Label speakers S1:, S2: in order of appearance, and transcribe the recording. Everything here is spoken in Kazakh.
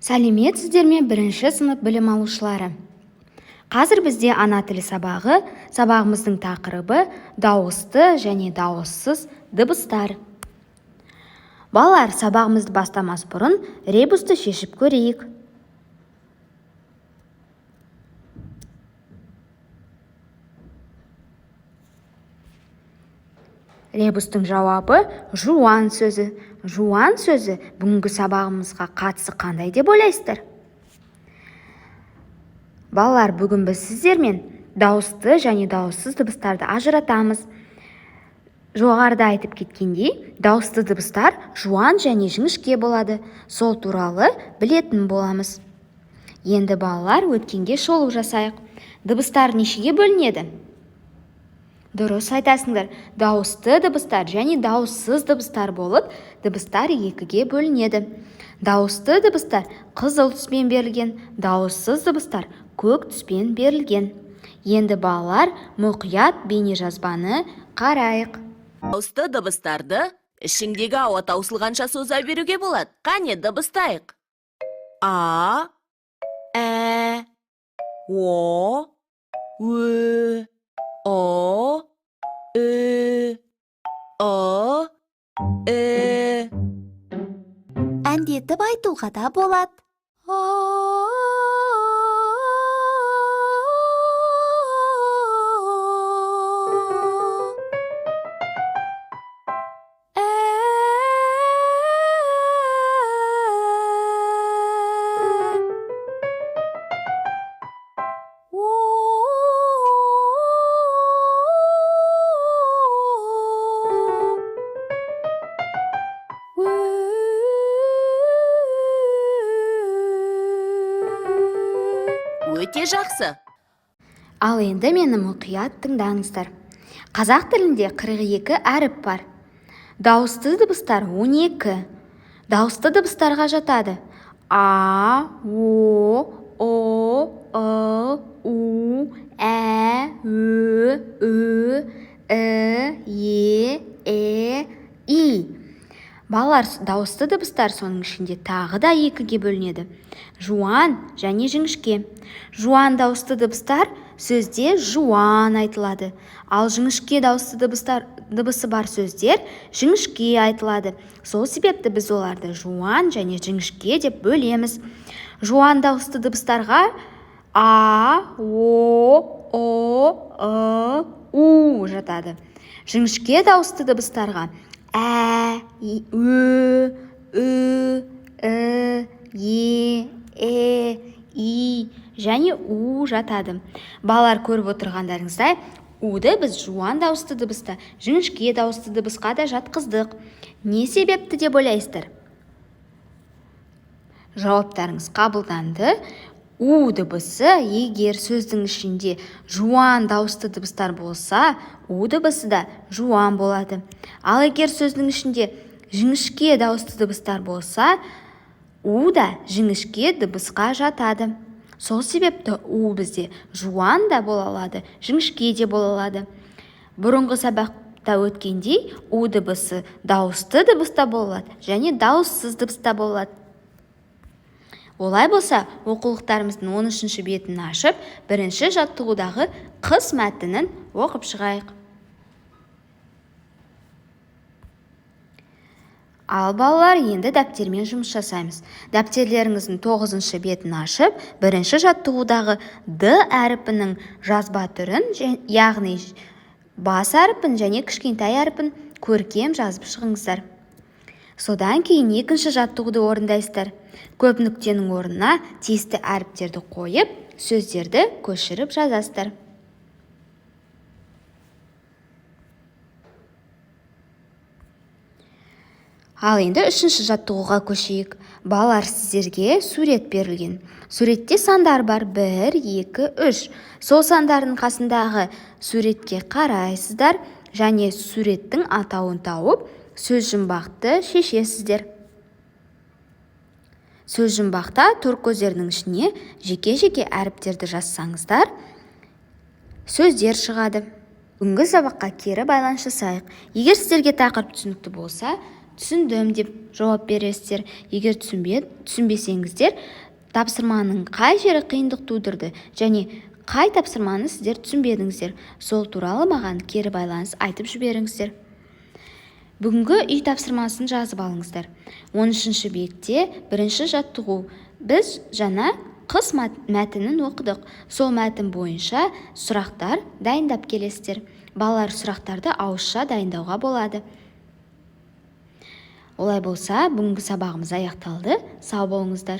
S1: Сәлеметсіздер ме бірінші сынып білім алушылары? Қазір бізде ана тілі сабағы, сабағымыздың тақырыбы дауысты және дауыссыз дыбыстар. Балалар, сабағымызды бастамас бұрын ребусты шешіп көрейік. Ребустың жауабы жуан сөзі. Жуан сөзі бүгінгі сабағымызға қатысы қандай деп ойлайсыздар? Балалар, бүгін біз сіздермен дауысты және дауыссыз дыбыстарды ажыратамыз. Жоғарыда айтып кеткендей, дауысты дыбыстар жуан және жіңішке болады. Сол туралы білетін боламыз. Енді балалар, өткенге шолу жасайық. Дыбыстар нешеге бөлінеді? Дұрыс айтасыңдар. Дауысты дыбыстар және дауыссыз дыбыстар болып, дыбыстар екіге бөлінеді. Дауысты дыбыстар қызыл түспен берілген, дауыссыз дыбыстар көк түспен берілген. Енді балалар, мұқият бейнежазбаны қарайық.
S2: Дауысты дыбыстарды ішіңдегі ауа таусылғанша соза беруге болады. Қане дыбыстайық. А, ә, о, ө, о, ү, о, ү.
S3: Әндетіп айтуға да болады.
S2: Өте жақсы.
S1: Ал енді мені мұқият тыңдаңыздар. Қазақ тілінде 42 әріп бар. Дауысты дыбыстар 12. Дауысты дыбыстарға жатады. А, о, у, ә, ө, и. Балалар, дауысты дыбыстар соның ішінде тағы да екіге бөлінеді. Жуан және жіңішке. Жуан дауысты дыбыстар сөзде жуан айтылады. Ал жіңішке дауысты дыбысы бар сөздер жіңішке айтылады. Сол себепті біз оларды жуан және жіңішке деп бөлеміз. Жуан дауысты дыбыстарға а, о, у жатады. Жіңішке дауысты дыбыстарға ә, ө, и және у жатады. Балалар, көріп отырғандарыңыздай, уды біз жуан дауысты дыбысты, жіңішке дауысты дыбысқа да жатқыздық. Не себепті деп ойлайсыздар? Жауаптарыңыз қабылданды. У дыбысы егер сөздің ішінде жуан дауысты дыбыстар болса, у дыбысы да жуан болады. Ал егер сөздің ішінде жіңішке дауысты дыбыстар болса, у да жіңішке дыбысқа жатады. Сол себепті у бізде жуан да бола алады, жіңішке де бола алады. Бұрынғы сабақта өткендей, у дыбысы дауысты дыбыста болады және дауыссыз дыбыста болады. Олай болса, оқулықтарымыздың 13-ші бетін ашып, бірінші жаттығудағы қыс мәтінін оқып шығайық. Ал балалар, енді дәптермен жұмыс жасаймыз. Дәптерлеріңіздің 9-шы бетін ашып, бірінші жаттығудағы д әріпінің жазба түрін, яғни бас әріпін және кішкентай әріпін көркем жазып шығыңыздар. Содан кейін екінші жаттығуды орындайсыздар. Көп нүктенің орнына тиісті әріптерді қойып, сөздерді көшіріп жазасыздар. Ал енді үшінші жаттығуға көшейік. Балалар, сіздерге сурет берілген. Суретте сандар бар 1, 2, 3. Сол сандардың қасындағы суретке қарайсыздар және суреттің атауын тауып, сөз жұмбақты шешесіздер. Сөз жұмбақта торкөздердің ішіне жеке-жеке әріптерді жазсаңыздар, сөздер шығады. Бүгінгі сабаққа кері байланыс жасайық. Егер сіздерге тақырып түсінікті болса, түсіндім деп жауап бересіздер. Егер түсінбесеңіздер, тапсырманың қай жері қиындық тудырды және қай тапсырманы сіздер түсінбедіңіздер, сол туралы маған кері байланыс айтып жіберіңіздер. Бүгінгі үй тапсырмасын жазып алыңыздар. 13-ші бетте бірінші жаттығу. Біз жаңа қыс мәтінін оқыдық. Сол мәтін бойынша сұрақтар дайындап келесіздер. Балалар сұрақтарды ауызша дайындауға болады. Олай болса, бүгінгі сабағымыз аяқталды. Сау болыңыздар.